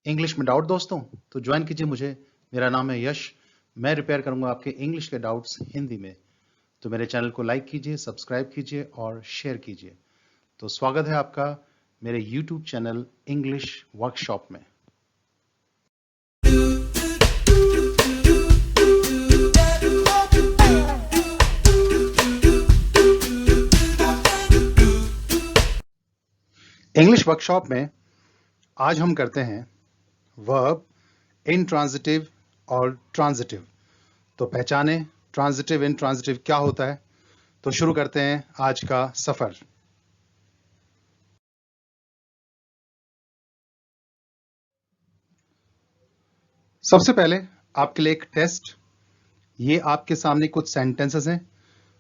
English में doubt दोस्तों तो ज्वाइन कीजिए मुझे। मेरा नाम है यश। मैं रिपेयर करूंगा आपके इंग्लिश के डाउट्स हिंदी में। तो मेरे चैनल को लाइक कीजिए, सब्सक्राइब कीजिए और शेयर कीजिए। तो स्वागत है आपका मेरे यूट्यूब चैनल इंग्लिश वर्कशॉप में। इंग्लिश वर्कशॉप में आज हम करते हैं वर्ब, इंट्रांजिटिव और ट्रांजिटिव। तो पहचाने ट्रांजिटिव इंट्रांजिटिव क्या होता है। तो शुरू करते हैं आज का सफर। सबसे पहले आपके लिए एक टेस्ट। ये आपके सामने कुछ सेंटेंसेस हैं।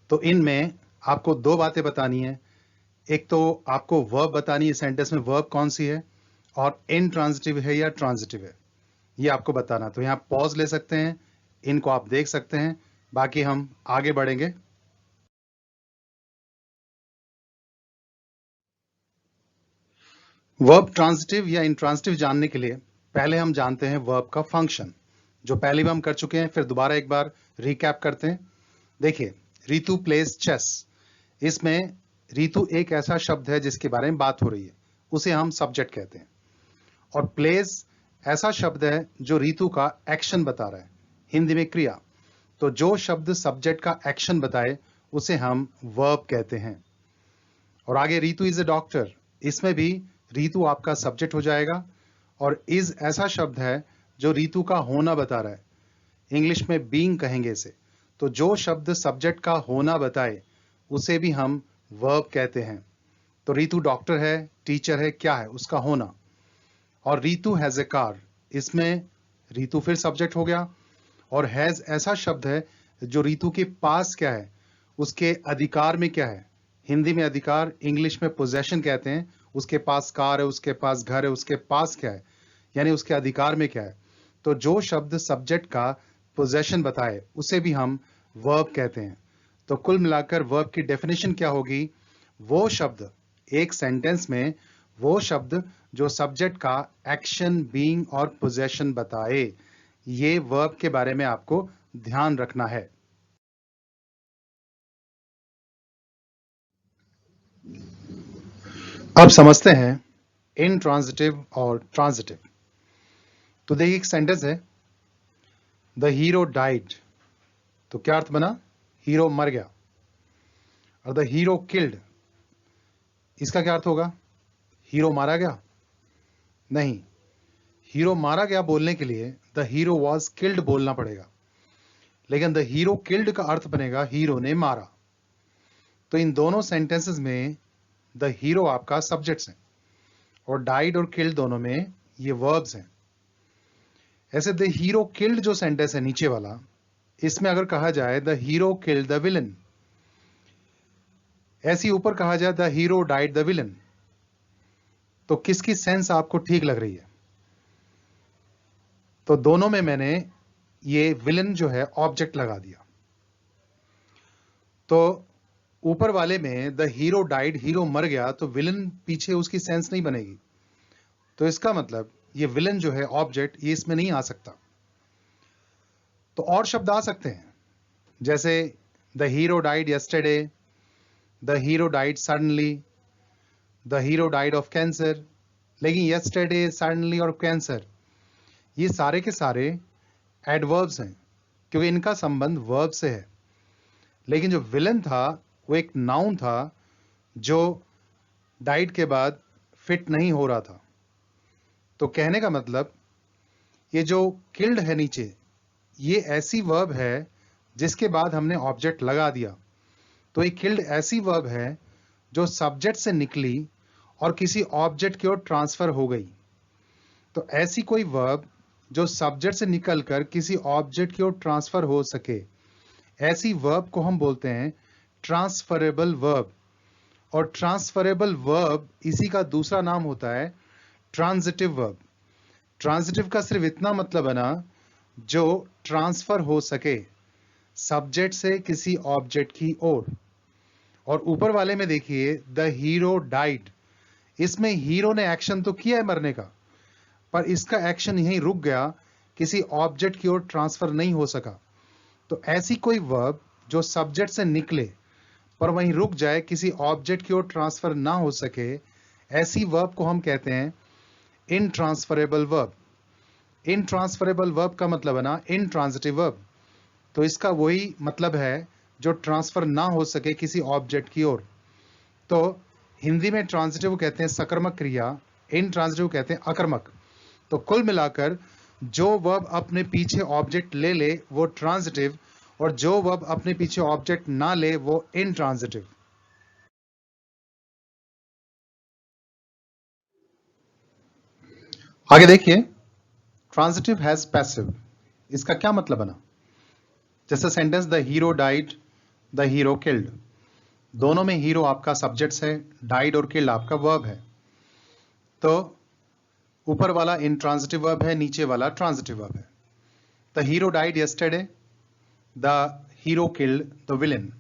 तो इनमें आपको दो बातें बतानी है। एक तो आपको वर्ब बतानी है, सेंटेंस में वर्ब कौन सी है, और इंट्रांजिटिव है या ट्रांजिटिव है, ये आपको बताना। तो यहाँ पॉज ले सकते हैं, इनको आप देख सकते हैं, बाकी हम आगे बढ़ेंगे। वर्ब ट्रांजिटिव या इंट्रांजिटिव जानने के लिए पहले हम जानते हैं वर्ब का फंक्शन, जो पहले भी हम कर चुके हैं। फिर दोबारा एक बार रिकैप करते हैं। देखिए, रितु प्लेज चेस। इसमें रितु एक ऐसा शब्द है जिसके बारे में बात हो रही है, उसे हम सब्जेक्ट कहते हैं। और प्लेज ऐसा शब्द है जो रितु का एक्शन बता रहा है, हिंदी में क्रिया। तो जो शब्द सब्जेक्ट का एक्शन बताए उसे हम वर्ब कहते हैं। और आगे रितु इज ए डॉक्टर, इसमें भी रितु आपका सब्जेक्ट हो जाएगा। और इज ऐसा शब्द है जो रितु का होना बता रहा है, इंग्लिश में बीइंग कहेंगे इसे। तो जो शब्द सब्जेक्ट का होना बताए उसे भी हम वर्ब कहते हैं। तो रितु डॉक्टर है, टीचर है, क्या है उसका होना। और रितु हैज ए कार, इसमें रितु फिर सब्जेक्ट हो गया। और हैज ऐसा शब्द है जो रितु के पास क्या है, उसके अधिकार में क्या है। हिंदी में अधिकार, इंग्लिश में पोजेशन कहते हैं। उसके पास कार है, उसके पास घर है, उसके पास क्या है, यानी उसके अधिकार में क्या है। तो जो शब्द सब्जेक्ट का पोजेशन बताए उसे भी हम वर्ब कहते हैं। तो कुल मिलाकर वर्ब की डेफिनेशन क्या होगी, वो शब्द एक सेंटेंस में, वो शब्द जो सब्जेक्ट का एक्शन, बीइंग और पोजेशन बताए। ये वर्ब के बारे में आपको ध्यान रखना है। अब समझते हैं इंट्रांजिटिव और ट्रांजिटिव। तो देखिए, एक सेंटेंस है, द हीरो डाइड। तो क्या अर्थ बना, हीरो मर गया। और द हीरो किल्ड, इसका क्या अर्थ होगा, हीरो मारा गया। नहीं, हीरो मारा गया बोलने के लिए द हीरो वॉज किल्ड बोलना पड़ेगा, लेकिन द हीरो किल्ड का अर्थ बनेगा हीरो ने मारा। तो इन दोनों सेंटेंसेस में द हीरो आपका सब्जेक्ट्स है और डाइड और किल्ड दोनों में ये वर्ब्स हैं। ऐसे द हीरो किल्ड जो सेंटेंस है नीचे वाला, इसमें अगर कहा जाए the hero killed the villain, ऐसी ऊपर कहा जाए the hero died the villain, तो किसकी सेंस आपको ठीक लग रही है। तो दोनों में मैंने ये विलन जो है ऑब्जेक्ट लगा दिया। तो ऊपर वाले में द हीरो डाइड, हीरो मर गया, तो विलन पीछे उसकी सेंस नहीं बनेगी। तो इसका मतलब ये विलन जो है ऑब्जेक्ट, ये इसमें नहीं आ सकता। तो और शब्द आ सकते हैं, जैसे the hero died yesterday, the hero died suddenly, the hero died of cancer. लेकिन यस्टरडे, सडनली और कैंसर ये सारे के सारे एडवर्ब्स हैं, क्योंकि इनका संबंध वर्ब से है। लेकिन जो विलन था वो एक नाउन था जो डाइड के बाद फिट नहीं हो रहा था। तो कहने का मतलब, ये जो किल्ड है नीचे, ये ऐसी वर्ब है जिसके बाद हमने ऑब्जेक्ट लगा दिया। तो ये किल्ड ऐसी वर्ब है जो सब्जेक्ट से निकली और किसी ऑब्जेक्ट की ओर ट्रांसफर हो गई। तो ऐसी कोई वर्ब जो सब्जेक्ट से निकलकर किसी ऑब्जेक्ट की ओर ट्रांसफर हो सके, ऐसी वर्ब को हम बोलते हैं ट्रांसफरेबल वर्ब। और ट्रांसफरेबल वर्ब इसी का दूसरा नाम होता है ट्रांजिटिव वर्ब। ट्रांजिटिव का सिर्फ इतना मतलब है ना, जो ट्रांसफर हो सके सब्जेक्ट से किसी ऑब्जेक्ट की ओर। और ऊपर वाले में देखिए द हीरो डाइड, इसमें हीरो ने एक्शन तो किया है मरने का, पर इसका एक्शन यहीं रुक गया, किसी ऑब्जेक्ट की ओर ट्रांसफर नहीं हो सका। तो ऐसी कोई वर्ब जो सब्जेक्ट से निकले पर वहीं रुक जाए, किसी ऑब्जेक्ट की ओर ट्रांसफर ना हो सके, ऐसी वर्ब को हम कहते हैं इनट्रांसफरेबल वर्ब। इनट्रांसफरेबल वर्ब का मतलब है ना इनट्रांजिटिव वर्ब। तो इसका वही मतलब है जो ट्रांसफर ना हो सके किसी ऑब्जेक्ट की ओर। तो हिंदी में ट्रांजिटिव कहते हैं सकर्मक क्रिया, इनट्रांजिटिव कहते हैं अकर्मक। तो कुल मिलाकर जो वर्ब अपने पीछे ऑब्जेक्ट ले ले वो ट्रांजिटिव, और जो वर्ब अपने पीछे ऑब्जेक्ट ना ले वो इनट्रांजिटिव। आगे देखिए, ट्रांजिटिव हैज पैसिव। इसका क्या मतलब बना? जैसे sentence the hero died, the hero killed. दोनों में हीरो आपका सब्जेक्ट है, डाइड और किल्ड आपका वर्ब है। तो ऊपर वाला इनट्रांजिटिव वर्ब है, नीचे वाला ट्रांजिटिव वर्ब है। The hero died yesterday, the hero killed the villain.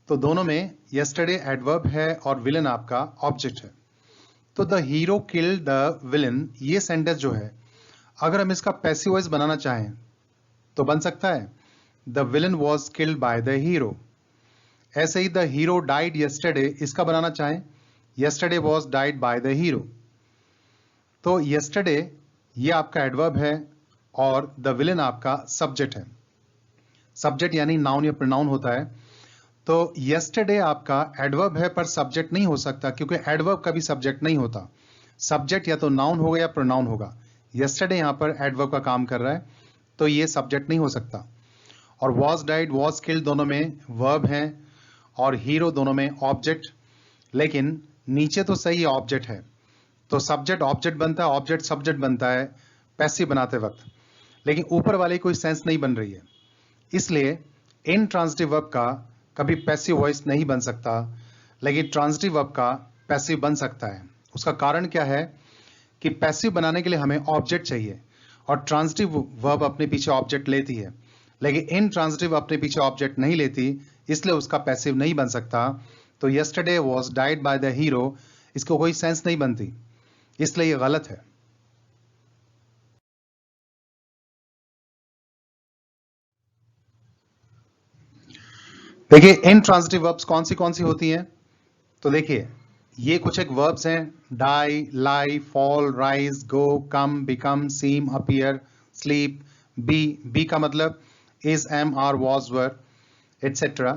तो दोनों में यस्टरडे एडवर्ब है और विलन आपका ऑब्जेक्ट है। तो the hero killed the villain, ये सेंटेंस जो है, अगर हम इसका पैसिव वॉइस बनाना चाहें तो बन सकता है the villain was killed by the hero. ऐसे ही द हीरो डाइड यस्टरडे, इसका बनाना चाहें yesterday was died by the hero. तो यस्टरडे ये आपका एडवर्ब है और द विलन आपका सब्जेक्ट है। सब्जेक्ट यानी नाउन या प्रोनाउन होता है। तो यस्टरडे आपका एडवर्ब है पर सब्जेक्ट नहीं हो सकता, क्योंकि एडवर्ब कभी सब्जेक्ट नहीं होता। सब्जेक्ट या तो नाउन होगा या प्रोनाउन होगा। यस्टरडे यहां पर एडवर्ब का काम कर रहा है, तो ये सब्जेक्ट नहीं हो सकता। और वॉज डाइड, वॉज किल्ड दोनों में वर्ब हैं और हीरो दोनों में ऑब्जेक्ट। लेकिन नीचे तो सही ऑब्जेक्ट है, तो सब्जेक्ट ऑब्जेक्ट बनता है, ऑब्जेक्ट सब्जेक्ट बनता है पैसिव बनाते वक्त, लेकिन ऊपर वाली कोई सेंस नहीं बन रही है। इसलिए इनट्रांजिटिव वर्ब का कभी पैसिव वॉइस नहीं बन सकता, लेकिन ट्रांजिटिव वर्ब का पैसिव बन सकता है। उसका कारण क्या है कि पैसिव बनाने के लिए हमें ऑब्जेक्ट चाहिए और ट्रांजिटिव वर्ब अपने पीछे ऑब्जेक्ट लेती है, लेकिन इनट्रांजिटिव अपने पीछे ऑब्जेक्ट नहीं लेती, इसलिए उसका पैसिव नहीं बन सकता। तो yesterday was died by the hero, इसको कोई सेंस नहीं बनती, इसलिए ये गलत है। देखिए इनट्रांजिटिव वर्ब्स कौन सी होती हैं? तो देखिए ये कुछ एक वर्ब्स हैं, die, lie, fall, rise, go, come, become, seem, appear, sleep, be का मतलब is, am, are, was, were, etcetera.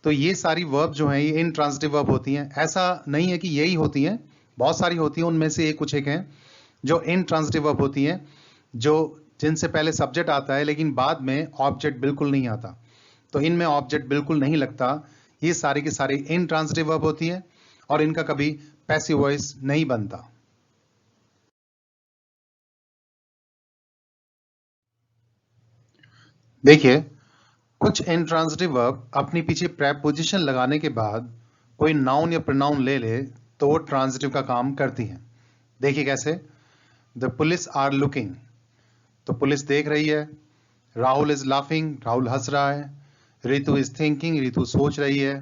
तो ये सारी वर्ब जो हैं ये इनट्रांजिटिव वर्ब होती हैं। ऐसा नहीं है कि यही होती हैं, बहुत सारी होती हैं, उनमें से ये कुछ एक हैं जो इनट्रांजिटिव वर्ब होती हैं, जो जिनसे पहले सब्जेक्ट आता है लेकिन बाद में ऑब्जेक्ट बिल्कुल नहीं आता। तो इनमें ऑब्जेक्ट बिल्कुल नहीं लगता, ये सारी की सारी इनट्रांजिटिव वर्ब होती है और इनका कभी पैसिव वॉइस नहीं बनता। देखिए कुछ इनट्रांजिटिव वर्ब अपनी पीछे प्रेपोजिशन लगाने के बाद कोई नाउन या प्रोनाउन ले ले तो वो ट्रांजिटिव का काम करती हैं। देखिए कैसे, द पुलिस आर लुकिंग, तो पुलिस देख रही है। राहुल इज लाफिंग, राहुल हंस रहा है। रितु इज थिंकिंग, रितु सोच रही है।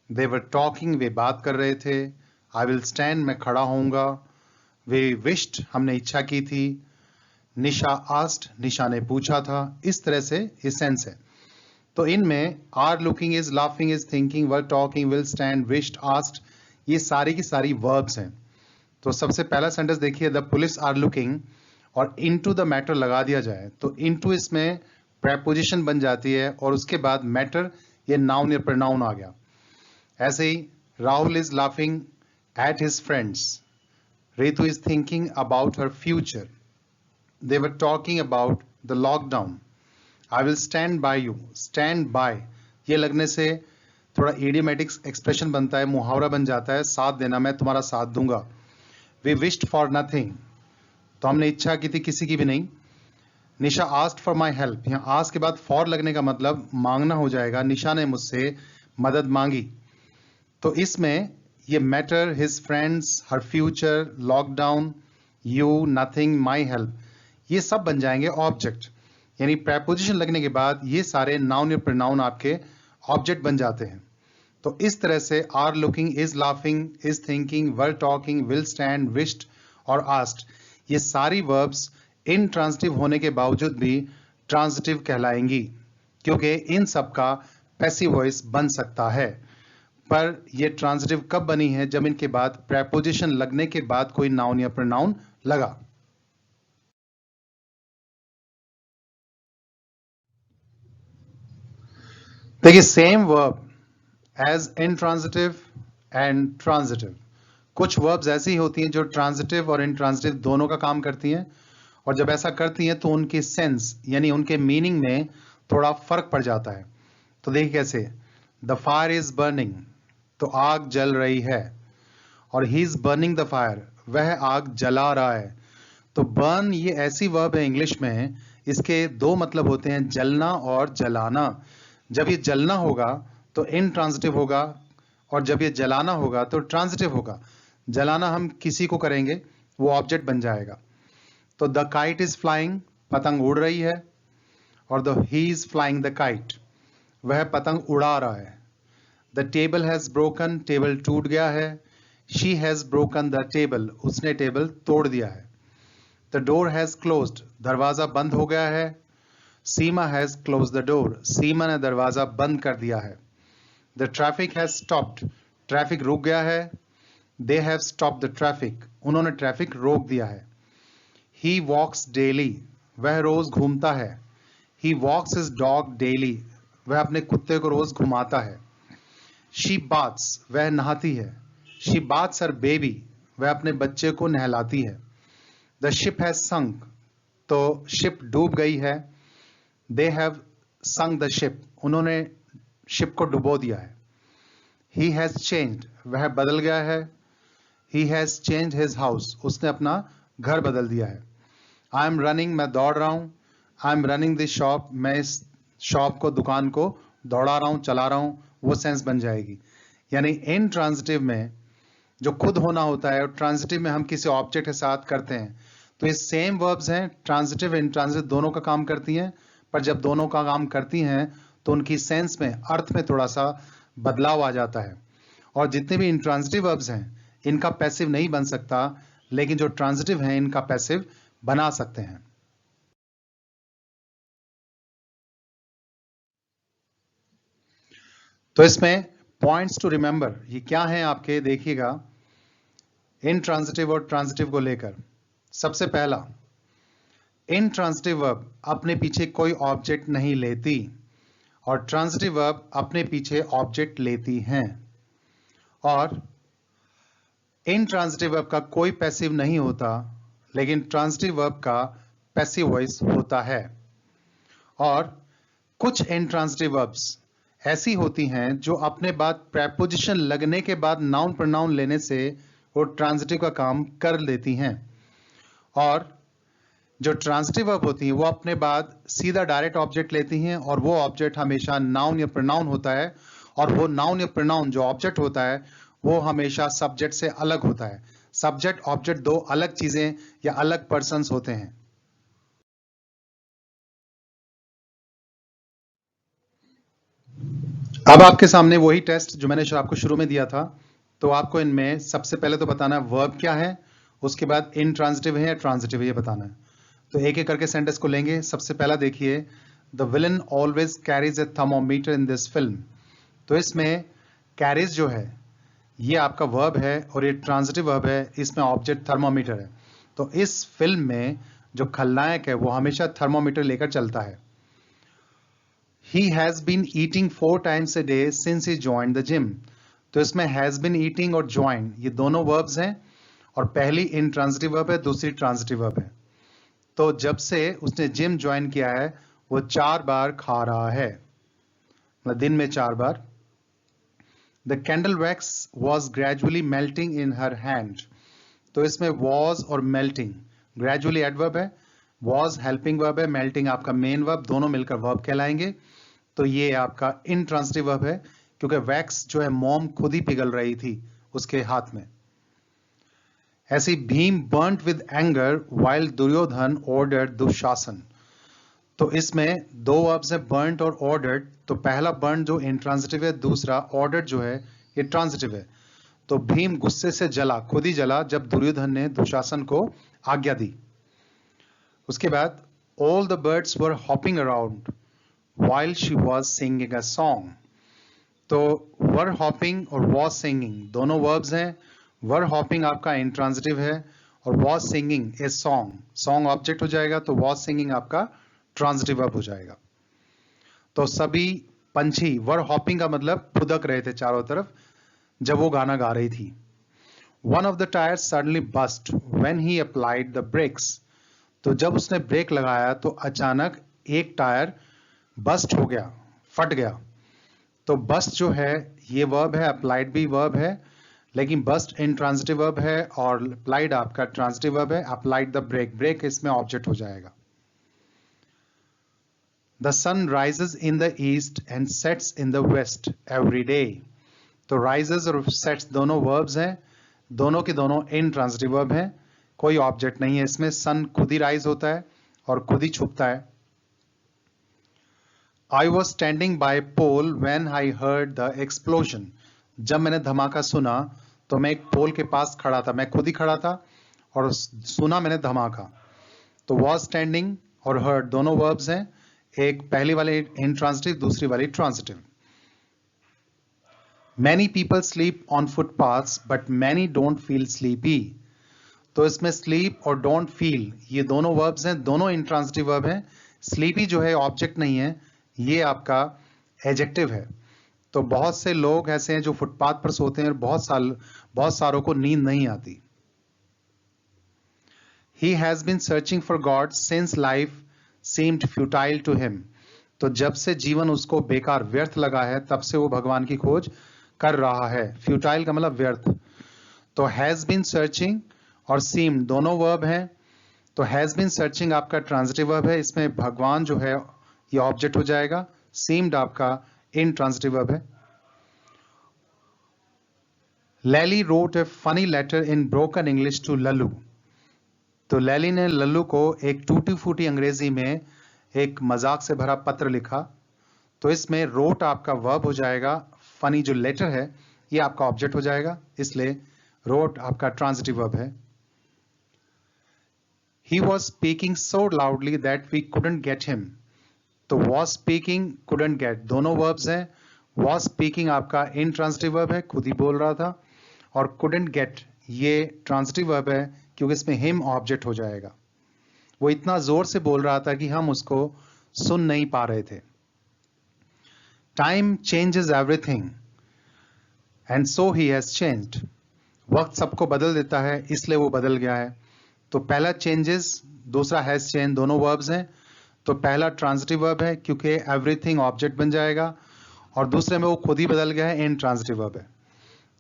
दे वर टॉकिंग, वे बात कर रहे थे। आई विल स्टैंड, मैं खड़ा होऊंगा। वे विश्ड, हमने इच्छा की थी। निशा आस्ट, निशा ने पूछा था। इस तरह से ये सेंस है। तो इनमें are looking, is laughing, is thinking, were talking, will stand, wished, asked, ये सारी की सारी वर्ब्स हैं। तो सबसे पहला सेंटेंस देखिए, द पुलिस आर लुकिंग, और इनटू द मैटर लगा दिया जाए तो इनटू इसमें प्रेपोजिशन बन जाती है और उसके बाद मैटर, ये नाउन या प्रोनाउन आ गया। ऐसे ही Rahul is laughing at his friends, Ritu is thinking about her future, they were talking about the lockdown. I will stand by you, stand by ये लगने से थोड़ा इडियोमेटिक एक्सप्रेशन बनता है, मुहावरा बन जाता है, साथ देना, मैं तुम्हारा साथ दूंगा। वी विश्ड फॉर नथिंग, तो हमने इच्छा की थी किसी की भी नहीं। निशा आस्क्ड फॉर माई हेल्प, यहाँ आस्क के बाद फॉर लगने का मतलब मांगना हो जाएगा। निशा ने मुझसे मदद मांगी, तो इसमें ये matter, his friends, her future, lockdown, you, nothing, my help, ये सब बन जाएंगे ऑब्जेक्ट। यानी प्रेपोजिशन लगने के बाद ये सारे नाउन या प्रोनाउन आपके ऑब्जेक्ट बन जाते हैं। तो इस तरह से are looking, is laughing, is thinking, were talking, will stand, wished और आस्क्ड, ये सारी वर्ब्स इंट्रांजिटिव होने के बावजूद भी ट्रांजिटिव कहलाएंगी, क्योंकि इन सब का पैसिव वॉइस बन सकता है। पर ये ट्रांजिटिव कब बनी है? जब इनके बाद प्रेपोजिशन लगने के बाद कोई नाउन या प्रोनाउन लगा। देखिए, same verb as intransitive and transitive. कुछ वर्ब्स ऐसी होती हैं जो ट्रांजिटिव और इंट्रांजिटिव दोनों का काम करती हैं, और जब ऐसा करती हैं तो उनकी सेंस यानी उनके मीनिंग में थोड़ा फर्क पड़ जाता है। तो देखिए कैसे, द फायर इज बर्निंग, तो आग जल रही है, और he is burning the fire, वह आग जला रहा है। तो बर्न ये ऐसी वर्ब है इंग्लिश में, इसके दो मतलब होते हैं, जलना और जलाना। जब ये जलना होगा तो इंट्रांजिटिव होगा, और जब ये जलाना होगा तो ट्रांजिटिव होगा। जलाना हम किसी को करेंगे, वो ऑब्जेक्ट बन जाएगा। तो द काइट इज फ्लाइंग, पतंग उड़ रही है, और the he is flying the kite, वह पतंग उड़ा रहा है। The table has broken, table टूट गया है। She has broken the table, उसने टेबल तोड़ दिया है। द डोर हैज क्लोज्ड, दरवाजा बंद हो गया है। सीमा हैज क्लोज द डोर, सीमा ने दरवाजा बंद कर दिया है। The traffic has stopped, traffic रुक गया है। They have stopped the traffic, उन्होंने ट्रैफिक रोक दिया है। ही वॉक्स डेली, वह रोज घूमता है। ही वॉक्स हिज डॉग डेली, वह अपने कुत्ते को रोज घुमाता है। शी बाथ्स, वह नहाती है। शी बाथ्स हर बेबी, वह अपने बच्चे को नहलाती है। द शिप हैज संक, तो शिप डूब गई है। They have sunk the ship, उन्होंने शिप को डुबो दिया है। ही हैज चेंज्ड, वह बदल गया है। He has change his house, उसने अपना घर बदल दिया है। आई एम रनिंग, मैं दौड़ रहा हूं। I am running this shop, मैं इस शॉप को, दुकान को दौड़ा रहा हूं, चला रहा हूं, वो सेंस बन जाएगी। यानी इन ट्रांजिटिव में जो खुद होना होता है, और ट्रांजिटिव में हम किसी ऑब्जेक्ट के साथ करते हैं। तो ये सेम वर्ब्स हैं, ट्रांजिटिव इंट्रांजिटिव दोनों का काम करती हैं, पर जब दोनों का काम करती हैं तो उनकी सेंस में, अर्थ में थोड़ा सा बदलाव आ जाता है। और जितने भी इंट्रांजिटिव वर्ब्स हैं, इनका पैसिव नहीं बन सकता, लेकिन जो ट्रांजिटिव हैं इनका पैसिव बना सकते हैं। तो इसमें पॉइंट्स टू रिमेंबर ये क्या है आपके, देखिएगा इंट्रांजिटिव और ट्रांजिटिव को लेकर। सबसे पहला, इंट्रांजिटिव वर्ब अपने पीछे कोई ऑब्जेक्ट नहीं लेती, और ट्रांजिटिव वर्ब अपने पीछे ऑब्जेक्ट लेती हैं। और इंट्रांजिटिव वर्ब का कोई पैसिव नहीं होता, लेकिन ट्रांजिटिव वर्ब का पैसिव वॉइस होता है। और कुछ इंट्रांजिटिव वर्ब्स ऐसी होती हैं जो अपने बाद प्रेपोजिशन लगने के बाद नाउन प्रोनाउन लेने से वो ट्रांजिटिव का काम कर लेती हैं। और जो ट्रांजिटिव वर्ब होती हैं वो अपने बाद सीधा डायरेक्ट ऑब्जेक्ट लेती हैं, और वो ऑब्जेक्ट हमेशा नाउन या प्रोनाउन होता है, और वो नाउन या प्रोनाउन जो ऑब्जेक्ट होता है वो हमेशा सब्जेक्ट से अलग होता है। सब्जेक्ट ऑब्जेक्ट दो अलग चीजें या अलग पर्सन्स होते हैं। अब आपके सामने वही टेस्ट जो मैंने आपको शुरू में दिया था। तो आपको इनमें सबसे पहले तो बताना है वर्ब क्या है, उसके बाद इंट्रांजिटिव है या ट्रांजिटिव है ये बताना है। तो एक एक करके सेंटेंस को लेंगे। सबसे पहला देखिए, the villain always carries A thermometer in this film. तो इसमें कैरीज जो है ये आपका वर्ब है, और ये ट्रांजिटिव वर्ब है, इसमें ऑब्जेक्ट थर्मोमीटर है। तो इस फिल्म में जो खलनायक है वो हमेशा थर्मोमीटर लेकर चलता है। He has been eating 4 times a day since he joined the gym. तो इसमें has been eating और join ये दोनों verbs हैं, और पहली intransitive verb है, दूसरी transitive verb है। तो जब से उसने जिम ज्वाइन किया है वो 4 बार खा रहा है, मतलब दिन में 4 बार। The candle wax was gradually melting in her hand. तो इसमें was और melting gradually adverb है, was helping verb है, melting आपका main verb, दोनों मिलकर verb कहलाएंगे। तो ये आपका इंट्रांजिटिव वर्ब है, क्योंकि वैक्स जो है मोम खुद ही पिघल रही थी उसके हाथ में। ऐसी Bhim burnt with anger while Duryodhan ordered Dushasan. तो इसमें दो वर्ब्स हैं, बर्न्ट और ऑर्डर्ड। तो पहला बर्न्ट जो इंट्रांजिटिव है, दूसरा ऑर्डर्ड जो है ये ट्रांजिटिव है। तो भीम गुस्से से जला, खुद ही जला, जब दुर्योधन ने दुशासन को आज्ञा दी। उसके बाद all the birds were hopping around while she was singing a song. तो were hopping और was singing दोनों verbs हैं। were hopping आपका intransitive है और was singing a song, song object हो जाएगा, तो was singing आपका transitive verb हो जाएगा। तो सभी पंछी वर हॉपिंग का मतलब फुदक रहे थे चारों तरफ जब वो गाना गा रही थी। One of the tyres suddenly burst when he applied the brakes. तो जब उसने ब्रेक लगाया तो अचानक एक टायर बस्ट हो गया, फट गया। तो बस्ट जो है ये वर्ब है, अप्लाइड भी वर्ब है, लेकिन बस्ट इंट्रांजिटिव वर्ब है और अप्लाइड आपका ट्रांजिटिव वर्ब है। अप्लाइड द ब्रेक, ब्रेक इसमें ऑब्जेक्ट हो जाएगा। The sun rises in the east and sets in the west every day. तो rises और sets दोनों verbs हैं, दोनों के दोनों intransitive verb हैं, कोई ऑब्जेक्ट नहीं है इसमें। sun खुद ही राइज होता है और खुद ही छुपता है। I was standing by a pole when I heard the explosion. जब मैंने धमाका सुना तो मैं एक पोल के पास खड़ा था, मैं खुद ही खड़ा था और सुना मैंने धमाका। तो was standing और heard दोनों verbs हैं, एक पहली वाली इंट्रांसिटिव, दूसरी वाली transitive. Many people sleep on footpaths, but many don't feel sleepy. तो इसमें sleep और don't feel ये दोनों verbs हैं, दोनों इंट्रांसिटिव verb हैं। sleepy जो है ऑब्जेक्ट नहीं है, ये आपका एडजेक्टिव है। तो बहुत से लोग ऐसे हैं जो फुटपाथ पर सोते हैं और बहुत सारों को नींद नहीं आती। He has been searching for God since life seemed futile to him. तो जब से जीवन उसको बेकार व्यर्थ लगा है तब से वो भगवान की खोज कर रहा है। फ्यूटाइल का मतलब व्यर्थ। तो हैज बीन सर्चिंग और seemed दोनों वर्ब हैं। तो हैज बीन सर्चिंग आपका ट्रांजिटिव वर्ब है, इसमें भगवान जो है ये ऑब्जेक्ट हो जाएगा। seemed आपका इंट्रांजिटिव वर्ब है। लैली wrote a funny letter in broken English to Lallu. तो लैली ने लल्लू को एक टूटी फूटी अंग्रेजी में एक मजाक से भरा पत्र लिखा। तो इसमें रोट आपका वर्ब हो जाएगा, फनी जो लेटर है ये आपका ऑब्जेक्ट हो जाएगा, इसलिए रोट आपका ट्रांजिटिव वर्ब है। He was speaking so loudly that we couldn't get him. तो was speaking, couldn't get दोनों वर्ब्स हैं। was speaking आपका इंट्रांजिटिव वर्ब है, खुद ही बोल रहा था, और couldn't get ये ट्रांजिटिव वर्ब है क्योंकि इसमें हिम ऑब्जेक्ट हो जाएगा। वो इतना जोर से बोल रहा था कि हम उसको सुन नहीं पा रहे थे। Time changes everything and so he has changed. वक्त सबको बदल देता है इसलिए वो बदल गया है। तो पहला चेंजेस, दूसरा हैज चेंज, दोनों वर्ब्स हैं। तो पहला ट्रांजिटिव वर्ब है क्योंकि एवरीथिंग ऑब्जेक्ट बन जाएगा, और दूसरे में वो खुद ही बदल गया है, इनट्रांजिटिव वर्ब है।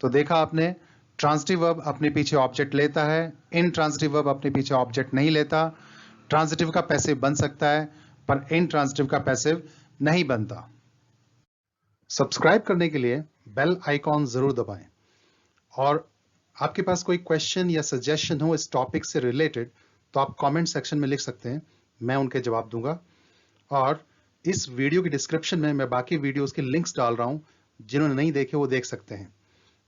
तो देखा आपने, ट्रांजिटिव वर्ब अपने पीछे ऑब्जेक्ट लेता है, इनट्रांजिटिव वर्ब अपने पीछे ऑब्जेक्ट नहीं लेता। ट्रांजिटिव का पैसिव बन सकता है पर इनट्रांजिटिव का पैसिव नहीं बनता। सब्सक्राइब करने के लिए बेल आइकॉन जरूर दबाएं, और आपके पास कोई क्वेश्चन या सजेशन हो इस टॉपिक से रिलेटेड तो आप कमेंट सेक्शन में लिख सकते हैं, मैं उनके जवाब दूंगा। और इस वीडियो की डिस्क्रिप्शन में मैं बाकी वीडियोस के लिंक्स डाल रहा हूं, जिन्होंने नहीं देखे वो देख सकते हैं।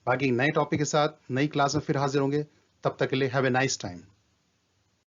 बाकी नए टॉपिक के साथ नई क्लास में फिर हाजिर होंगे, तब तक के लिए हैव ए नाइस टाइम।